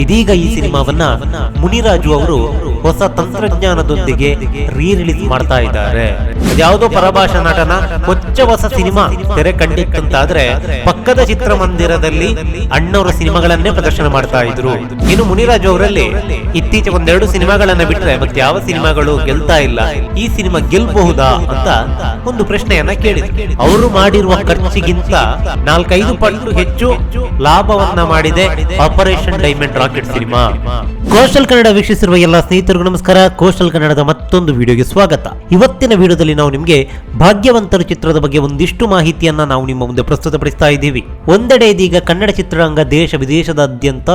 ಇದೀಗ ಈ ಸಿನಿಮಾವನ್ನ ಮುನಿರಾಜು ಅವರು ಹೊಸ ತಂತ್ರಜ್ಞಾನದೊಂದಿಗೆ ರಿಲೀಸ್ ಮಾಡ್ತಾ ಇದ್ದಾರೆ. ಯಾವುದೋ ಪರಭಾಷಾ ನಟನ ಹೊಸ ಸಿನಿಮಾ ತೆರೆ ಕಂಡಿತ್ತಂತಾದ್ರೆ ಪಕ್ಕದ ಚಿತ್ರಮಂದಿರದಲ್ಲಿ ಅಣ್ಣವರ ಸಿನಿಮಾಗಳನ್ನೇ ಪ್ರದರ್ಶನ ಮಾಡ್ತಾ ಇದ್ರು. ಇನ್ನು ಮುನಿರಾಜು ಅವರಲ್ಲಿ ಇತ್ತೀಚೆಗೆ ಒಂದೆರಡು ಸಿನಿಮಾಗಳನ್ನ ಬಿಟ್ರೆ ಮತ್ತೆ ಯಾವ ಸಿನಿಮಾಗಳು ಗೆಲ್ತಾ ಇಲ್ಲ. ಈ ಸಿನಿಮಾ ಗೆಲ್ಬಹುದಾ ಅಂತ ಒಂದು ಪ್ರಶ್ನೆಯನ್ನ ಕೇಳಿದ್ರು. ಅವರು ಮಾಡಿರುವ ಖರ್ಚಿಗಿಂತ 4-5 ಪಟ್ಟು ಹೆಚ್ಚು ಲಾಭವನ್ನ ಮಾಡಿದೆ operation diamond rocket cinema. Coastal Kannada ವೀಕ್ಷಿಸಿರುವ ಎಲ್ಲ ಸ್ನೇಹಿತರಿಗೂ ನಮಸ್ಕಾರ. ಕೋಸ್ಟಲ್ ಕನ್ನಡದ ಮತ್ತೊಂದು ವಿಡಿಯೋಗೆ ಸ್ವಾಗತ. ಇವತ್ತಿನ ವಿಡಿಯೋದಲ್ಲಿ ನಾವು ನಿಮಗೆ ಭಾಗ್ಯವಂತರು ಚಿತ್ರದ ಬಗ್ಗೆ ಒಂದಿಷ್ಟು ಮಾಹಿತಿಯನ್ನ ನಾವು ನಿಮ್ಮ ಮುಂದೆ ಪ್ರಸ್ತುತಪಡಿಸ್ತಾ ಇದ್ದೀವಿ. ಒಂದೆಡೆ ಇದೀಗ ಕನ್ನಡ ಚಿತ್ರರಂಗ ದೇಶ ವಿದೇಶದಾದ್ಯಂತ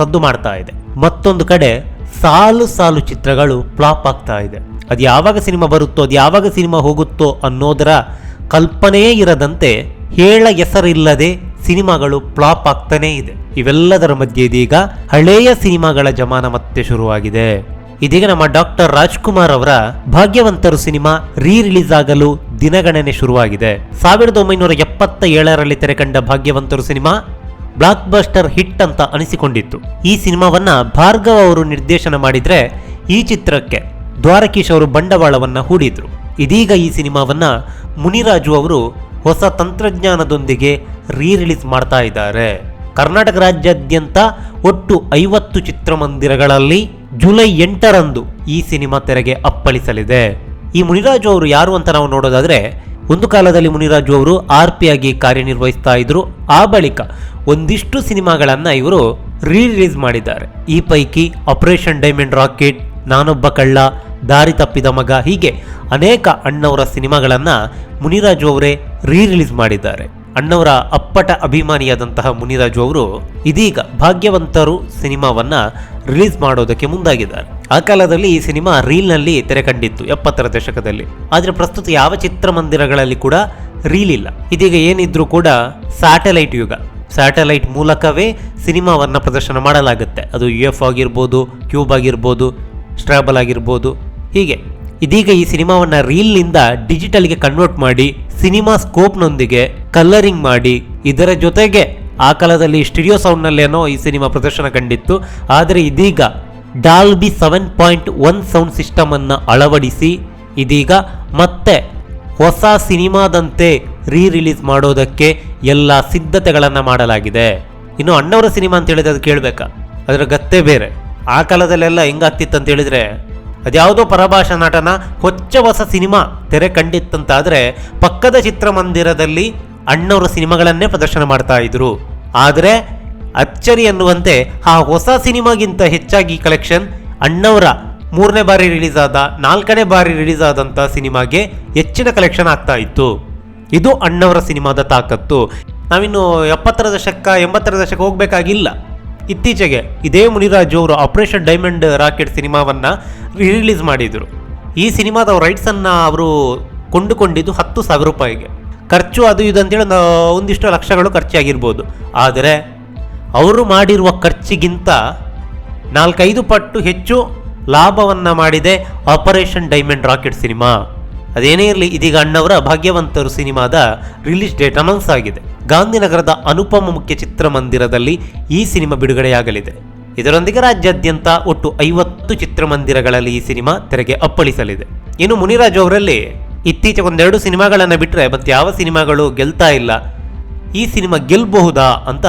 ಸದ್ದು ಮಾಡ್ತಾ ಇದೆ. ಮತ್ತೊಂದು ಕಡೆ ಸಾಲು ಸಾಲು ಚಿತ್ರಗಳು ಫ್ಲಾಪ್ ಆಗ್ತಾ ಇದೆ. ಅದು ಯಾವಾಗ ಸಿನಿಮಾ ಬರುತ್ತೋ, ಅದು ಯಾವಾಗ ಸಿನಿಮಾ ಹೋಗುತ್ತೋ ಅನ್ನೋದರ ಕಲ್ಪನೆಯೇ ಇರದಂತೆ ಹೇಳ ಹೆಸರಿಲ್ಲದೆ ಸಿನಿಮಾಗಳು ಫ್ಲಾಪ್ ಆಗ್ತಾನೇ ಇದೆ. ಇವೆಲ್ಲದರ ಮಧ್ಯೆ ಇದೀಗ ಹಳೆಯ ಸಿನಿಮಾಗಳ ಜಮಾನ ಮತ್ತೆ ಶುರುವಾಗಿದೆ. ಇದೀಗ ನಮ್ಮ ಡಾಕ್ಟರ್ ರಾಜ್ಕುಮಾರ್ ಅವರ ಭಾಗ್ಯವಂತರು ಸಿನಿಮಾ ರಿಲೀಸ್ ಆಗಲು ದಿನಗಣನೆ ಶುರುವಾಗಿದೆ. 1977ರಲ್ಲಿ ತೆರೆಕಂಡ ಭಾಗ್ಯವಂತರು ಸಿನಿಮಾ ಬ್ಲಾಕ್ ಬಸ್ಟರ್ ಹಿಟ್ ಅಂತ ಅನಿಸಿಕೊಂಡಿತ್ತು. ಈ ಸಿನಿಮಾವನ್ನ ಭಾರ್ಗವ ಅವರು ನಿರ್ದೇಶನ ಮಾಡಿದ್ರೆ ಈ ಚಿತ್ರಕ್ಕೆ ದ್ವಾರಕೀಶ್ ಅವರು ಬಂಡವಾಳವನ್ನ ಹೂಡಿದ್ರು. ಇದೀಗ ಈ ಸಿನಿಮಾವನ್ನ ಮುನಿರಾಜು ಅವರು ಹೊಸ ತಂತ್ರಜ್ಞಾನದೊಂದಿಗೆ ರಿಲೀಸ್ ಮಾಡ್ತಾ ಇದ್ದಾರೆ. ಕರ್ನಾಟಕ ರಾಜ್ಯಾದ್ಯಂತ ಒಟ್ಟು 50 ಚಿತ್ರಮಂದಿರಗಳಲ್ಲಿ ಜುಲೈ 8ರಂದು ಈ ಸಿನಿಮಾ ತೆರೆಗೆ ಅಪ್ಪಳಿಸಲಿದೆ. ಈ ಮುನಿರಾಜು ಅವರು ಯಾರು ಅಂತ ನಾವು ನೋಡೋದಾದ್ರೆ, ಒಂದು ಕಾಲದಲ್ಲಿ ಮುನಿರಾಜು ಅವರು RP ಆಗಿ ಕಾರ್ಯನಿರ್ವಹಿಸ್ತಾ ಇದ್ರು. ಆ ಬಳಿಕ ಒಂದಿಷ್ಟು ಸಿನಿಮಾಗಳನ್ನ ಇವರು ರಿಲೀಸ್ ಮಾಡಿದ್ದಾರೆ. ಈ ಪೈಕಿ ಆಪರೇಷನ್ ಡೈಮಂಡ್ ರಾಕೆಟ್, ನಾನೊಬ್ಬ ಕಳ್ಳ, ದಾರಿ ತಪ್ಪಿದ ಮಗ, ಹೀಗೆ ಅನೇಕ ಅಣ್ಣವರ ಸಿನಿಮಾಗಳನ್ನ ಮುನಿರಾಜು ಅವರೇ ರಿಲೀಸ್ ಮಾಡಿದ್ದಾರೆ. ಅಣ್ಣವರ ಅಪ್ಪಟ ಅಭಿಮಾನಿಯಾದಂತಹ ಮುನಿರಾಜು ಅವರು ಇದೀಗ ಭಾಗ್ಯವಂತರು ಸಿನಿಮಾವನ್ನ ರಿಲೀಸ್ ಮಾಡೋದಕ್ಕೆ ಮುಂದಾಗಿದ್ದಾರೆ. ಆ ಕಾಲದಲ್ಲಿ ಈ ಸಿನಿಮಾ ರೀಲ್ನಲ್ಲಿ ತೆರೆ ಕಂಡಿತ್ತು 70ರ ದಶಕದಲ್ಲಿ. ಆದರೆ ಪ್ರಸ್ತುತ ಯಾವ ಚಿತ್ರಮಂದಿರಗಳಲ್ಲಿ ಕೂಡ ರೀಲ್ ಇಲ್ಲ. ಇದೀಗ ಏನಿದ್ರು ಕೂಡ ಸ್ಯಾಟಲೈಟ್ ಯುಗ. ಸ್ಯಾಟಲೈಟ್ ಮೂಲಕವೇ ಸಿನಿಮಾವನ್ನ ಪ್ರದರ್ಶನ ಮಾಡಲಾಗುತ್ತೆ. ಅದು UF ಆಗಿರ್ಬೋದು, ಕ್ಯೂಬ್ ಆಗಿರ್ಬೋದು, ಸ್ಟ್ರಾಬಲ್ ಆಗಿರ್ಬೋದು, ಹೀಗೆ. ಇದೀಗ ಈ ಸಿನಿಮಾವನ್ನ ರೀಲ್ನಿಂದ ಡಿಜಿಟಲ್ಗೆ ಕನ್ವರ್ಟ್ ಮಾಡಿ ಸಿನಿಮಾ ಸ್ಕೋಪ್ನೊಂದಿಗೆ ಕಲರಿಂಗ್ ಮಾಡಿ, ಇದರ ಜೊತೆಗೆ ಆ ಕಾಲದಲ್ಲಿ ಸ್ಟುಡಿಯೋ ಸೌಂಡ್ನಲ್ಲೇನೋ ಈ ಸಿನಿಮಾ ಪ್ರದರ್ಶನ ಕಂಡಿತ್ತು. ಆದರೆ ಇದೀಗ ಡಾಲ್ಬಿ 7.1 ಸೌಂಡ್ ಸಿಸ್ಟಮ್ ಅನ್ನು ಅಳವಡಿಸಿ ಇದೀಗ ಮತ್ತೆ ಹೊಸ ಸಿನಿಮಾದಂತೆ ರಿಲೀಸ್ ಮಾಡೋದಕ್ಕೆ ಎಲ್ಲ ಸಿದ್ಧತೆಗಳನ್ನು ಮಾಡಲಾಗಿದೆ. ಇನ್ನು ಅಣ್ಣವರ ಸಿನಿಮಾ ಅಂತ ಹೇಳಿದ್ರೆ ಅದು ಕೇಳಬೇಕಾ, ಅದರ ಗತ್ತೆ ಬೇರೆ. ಆ ಕಾಲದಲ್ಲೆಲ್ಲ ಹೆಂಗಾಗ್ತಿತ್ತು ಅಂತ ಹೇಳಿದ್ರೆ, ಅದ್ಯಾವುದೋ ಪರಭಾಷಾ ನಟನ ಹೊಸ ಸಿನಿಮಾ ತೆರೆ ಕಂಡಿತ್ತಂತಾದ್ರೆ ಪಕ್ಕದ ಚಿತ್ರಮಂದಿರದಲ್ಲಿ ಅಣ್ಣವರ ಸಿನಿಮಾಗಳನ್ನೇ ಪ್ರದರ್ಶನ ಮಾಡ್ತಾ ಇದ್ರು. ಆದರೆ ಅಚ್ಚರಿ ಅನ್ನುವಂತೆ ಆ ಹೊಸ ಸಿನಿಮಾಗಿಂತ ಹೆಚ್ಚಾಗಿ ಕಲೆಕ್ಷನ್ ಅಣ್ಣವರ 3ನೇ ಬಾರಿ ರಿಲೀಸ್ ಆದ, 4ನೇ ಬಾರಿ ರಿಲೀಸ್ ಆದಂಥ ಸಿನಿಮಾಗೆ ಹೆಚ್ಚಿನ ಕಲೆಕ್ಷನ್ ಆಗ್ತಾ ಇತ್ತು. ಇದು ಅಣ್ಣವರ ಸಿನಿಮಾದ ತಾಕತ್ತು. ನಾವಿನ್ನು 70ರ ದಶಕ 80ರ ದಶಕ ಹೋಗ್ಬೇಕಾಗಿಲ್ಲ. ಇತ್ತೀಚೆಗೆ ಇದೇ ಮುನಿರಾಜು ಅವರು ಆಪರೇಷನ್ ಡೈಮಂಡ್ ರಾಕೆಟ್ ಸಿನಿಮಾವನ್ನ ರಿಲೀಸ್ ಮಾಡಿದ್ರು. ಈ ಸಿನಿಮಾದ ರೈಟ್ಸನ್ನ ಅವರು ಕೊಂಡುಕೊಂಡಿದ್ದು 10,000 ರೂಪಾಯಿಗೆ. ಖರ್ಚು ಅದು ಇದು ಅಂತೇಳಿ ಒಂದಿಷ್ಟು ಲಕ್ಷಗಳು ಖರ್ಚಾಗಿರ್ಬೋದು. ಆದರೆ ಅವರು ಮಾಡಿರುವ ಖರ್ಚಿಗಿಂತ 4-5 ಪಟ್ಟು ಹೆಚ್ಚು ಲಾಭವನ್ನ ಮಾಡಿದೆ ಆಪರೇಷನ್ ಡೈಮಂಡ್ ರಾಕೆಟ್ ಸಿನಿಮಾ. ಅದೇನೇ ಇರಲಿ, ಇದೀಗ ಅಣ್ಣವರ ಭಾಗ್ಯವಂತರು ಸಿನಿಮಾದ ರಿಲೀಸ್ ಡೇಟ್ ಅನೌನ್ಸ್ ಆಗಿದೆ. ಗಾಂಧಿನಗರದ ಅನುಪಮ ಮುಖ್ಯ ಚಿತ್ರಮಂದಿರದಲ್ಲಿ ಈ ಸಿನಿಮಾ ಬಿಡುಗಡೆಯಾಗಲಿದೆ. ಇದರೊಂದಿಗೆ ರಾಜ್ಯಾದ್ಯಂತ ಒಟ್ಟು 50 ಚಿತ್ರಮಂದಿರಗಳಲ್ಲಿ ಈ ಸಿನಿಮಾ ತೆರೆಗೆ ಅಪ್ಪಳಿಸಲಿದೆ. ಇನ್ನು ಮುನಿರಾಜು ಅವರಲ್ಲಿ ಇತ್ತೀಚೆಗೆ ಒಂದೆರಡು ಸಿನಿಮಾಗಳನ್ನು ಬಿಟ್ಟರೆ ಮತ್ತೆ ಯಾವ ಸಿನಿಮಾಗಳು ಗೆಲ್ತಾ ಇಲ್ಲ. ಈ ಸಿನಿಮಾ ಗೆಲ್ಲಬಹುದಾ ಅಂತ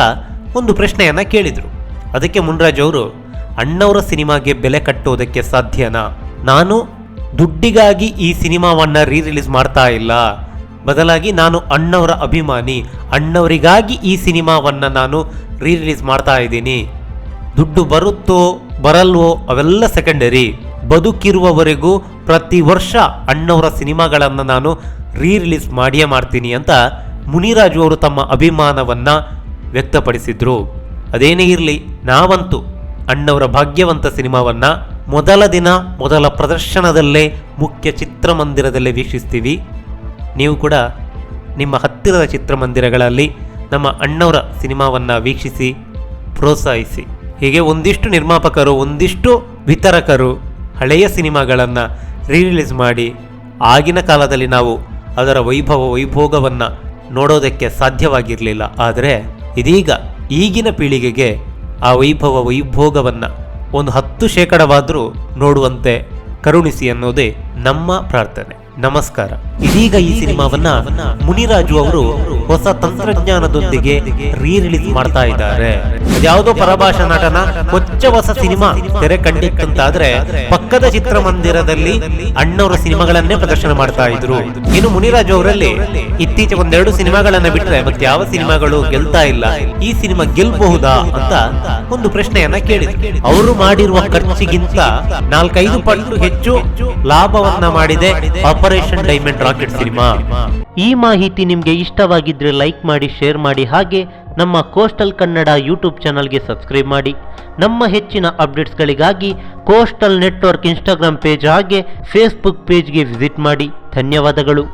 ಒಂದು ಪ್ರಶ್ನೆಯನ್ನ ಕೇಳಿದರು. ಅದಕ್ಕೆ ಮುನಿರಾಜು ಅವರು, ಅಣ್ಣವರ ಸಿನಿಮಾಗೆ ಬೆಲೆ ಕಟ್ಟೋದಕ್ಕೆ ಸಾಧ್ಯನಾ? ನಾನು ದುಡ್ಡಿಗಾಗಿ ಈ ಸಿನಿಮಾವನ್ನ ರಿಲೀಸ್ ಮಾಡ್ತಾ ಇಲ್ಲ. ಬದಲಾಗಿ ನಾನು ಅಣ್ಣವರ ಅಭಿಮಾನಿ. ಅಣ್ಣವರಿಗಾಗಿ ಈ ಸಿನಿಮಾವನ್ನ ನಾನು ರಿಲೀಸ್ ಮಾಡ್ತಾ ಇದ್ದೀನಿ. ದುಡ್ಡು ಬರುತ್ತೋ ಬರಲ್ವೋ ಅವೆಲ್ಲ ಸೆಕೆಂಡರಿ. ಬದುಕಿರುವವರೆಗೂ ಪ್ರತಿ ವರ್ಷ ಅಣ್ಣವರ ಸಿನಿಮಾಗಳನ್ನು ನಾನು ರಿಲೀಸ್ ಮಾಡಿಯೇ ಮಾಡ್ತೀನಿ ಅಂತ ಮುನಿರಾಜು ಅವರು ತಮ್ಮ ಅಭಿಮಾನವನ್ನ ವ್ಯಕ್ತಪಡಿಸಿದ್ರು. ಅದೇನೇ ಇರಲಿ, ನಾವಂತೂ ಅಣ್ಣವರ ಭಾಗ್ಯವಂತ ಸಿನಿಮಾವನ್ನ ಮೊದಲ ದಿನ ಮೊದಲ ಪ್ರದರ್ಶನದಲ್ಲೇ ಮುಖ್ಯ ಚಿತ್ರಮಂದಿರದಲ್ಲೇ ವೀಕ್ಷಿಸ್ತೀವಿ. ನೀವು ಕೂಡ ನಿಮ್ಮ ಹತ್ತಿರದ ಚಿತ್ರಮಂದಿರಗಳಲ್ಲಿ ನಮ್ಮ ಅಣ್ಣವರ ಸಿನಿಮಾವನ್ನು ವೀಕ್ಷಿಸಿ ಪ್ರೋತ್ಸಾಹಿಸಿ. ಹೀಗೆ ಒಂದಿಷ್ಟು ನಿರ್ಮಾಪಕರು, ಒಂದಿಷ್ಟು ವಿತರಕರು ಹಳೆಯ ಸಿನಿಮಾಗಳನ್ನು ರಿಲೀಸ್ ಮಾಡಿ ಆಗಿನ ಕಾಲದಲ್ಲಿ ನಾವು ಅದರ ವೈಭೋಗವನ್ನು ನೋಡೋದಕ್ಕೆ ಸಾಧ್ಯವಾಗಿರಲಿಲ್ಲ. ಆದರೆ ಇದೀಗ ಈಗಿನ ಪೀಳಿಗೆಗೆ ಆ ವೈಭೋಗವನ್ನ ಒಂದು 10% ನೋಡುವಂತೆ ಕರುಣಿಸಿ ಅನ್ನೋದೇ ನಮ್ಮ ಪ್ರಾರ್ಥನೆ. ನಮಸ್ಕಾರ. ಇದೀಗ ಈ ಸಿನಿಮಾವನ್ನ ಮುನಿರಾಜು ಅವರು ಹೊಸ ತಂತ್ರಜ್ಞಾನದೊಂದಿಗೆ ರೀ ರಿಲೀಸ್ ಮಾಡ್ತಾ ಇದ್ದಾರೆ. ಯಾವುದೋ ಪರಭಾಷಾ ನಟನ ಹೊಸ ಸಿನಿಮಾ ತೆರೆ ಕಂಡಿತ್ತಂತಾದ್ರೆ ಪಕ್ಕದ ಚಿತ್ರಮಂದಿರದಲ್ಲಿ ಅಣ್ಣವರ ಸಿನಿಮಾಗಳನ್ನೇ ಪ್ರದರ್ಶನ ಮಾಡ್ತಾ ಇದ್ರು. ಇನ್ನು ಮುನಿರಾಜು ಅವರಲ್ಲಿ ಇತ್ತೀಚೆಗೆ 1-2 ಸಿನಿಮಾಗಳನ್ನ ಬಿಟ್ರೆ ಮತ್ತೆ ಯಾವ ಸಿನಿಮಾಗಳು ಗೆಲ್ತಾ ಇಲ್ಲ. ಈ ಸಿನಿಮಾ ಗೆಲ್ಬಹುದಾ ಅಂತ ಒಂದು ಪ್ರಶ್ನೆಯನ್ನ ಕೇಳಿದ್ರು. ಅವರು ಮಾಡಿರುವ ಖರ್ಚಿಗಿಂತ 4-5 ಪಟ್ಟು ಹೆಚ್ಚು ಲಾಭವನ್ನ ಮಾಡಿದೆ ಆಪರೇಷನ್ ಡೈಮಂಡ್ ರಾಕೆಟ್ ಸಿನಿಮಾ. ಈ ಮಾಹಿತಿ ನಿಮ್ಗೆ ಇಷ್ಟವಾಗಿದ್ರೆ ಲೈಕ್ ಮಾಡಿ, ಶೇರ್ ಮಾಡಿ, ಹಾಗೆ ನಮ್ಮ ಕೋಸ್ಟಲ್ ಕನ್ನಡ ಯೂಟ್ಯೂಬ್ ಚಾನಲ್ಗೆ ಸಬ್ಸ್ಕ್ರೈಬ್ ಮಾಡಿ. ನಮ್ಮ ಹೆಚ್ಚಿನ ಅಪ್ಡೇಟ್ಸ್ಗಳಿಗಾಗಿ ಕೋಸ್ಟಲ್ ನೆಟ್ವರ್ಕ್ ಇನ್ಸ್ಟಾಗ್ರಾಮ್ ಪೇಜ್ ಹಾಗೆ ಫೇಸ್ಬುಕ್ ಪೇಜ್ಗೆ ವಿಸಿಟ್ ಮಾಡಿ. ಧನ್ಯವಾದಗಳು.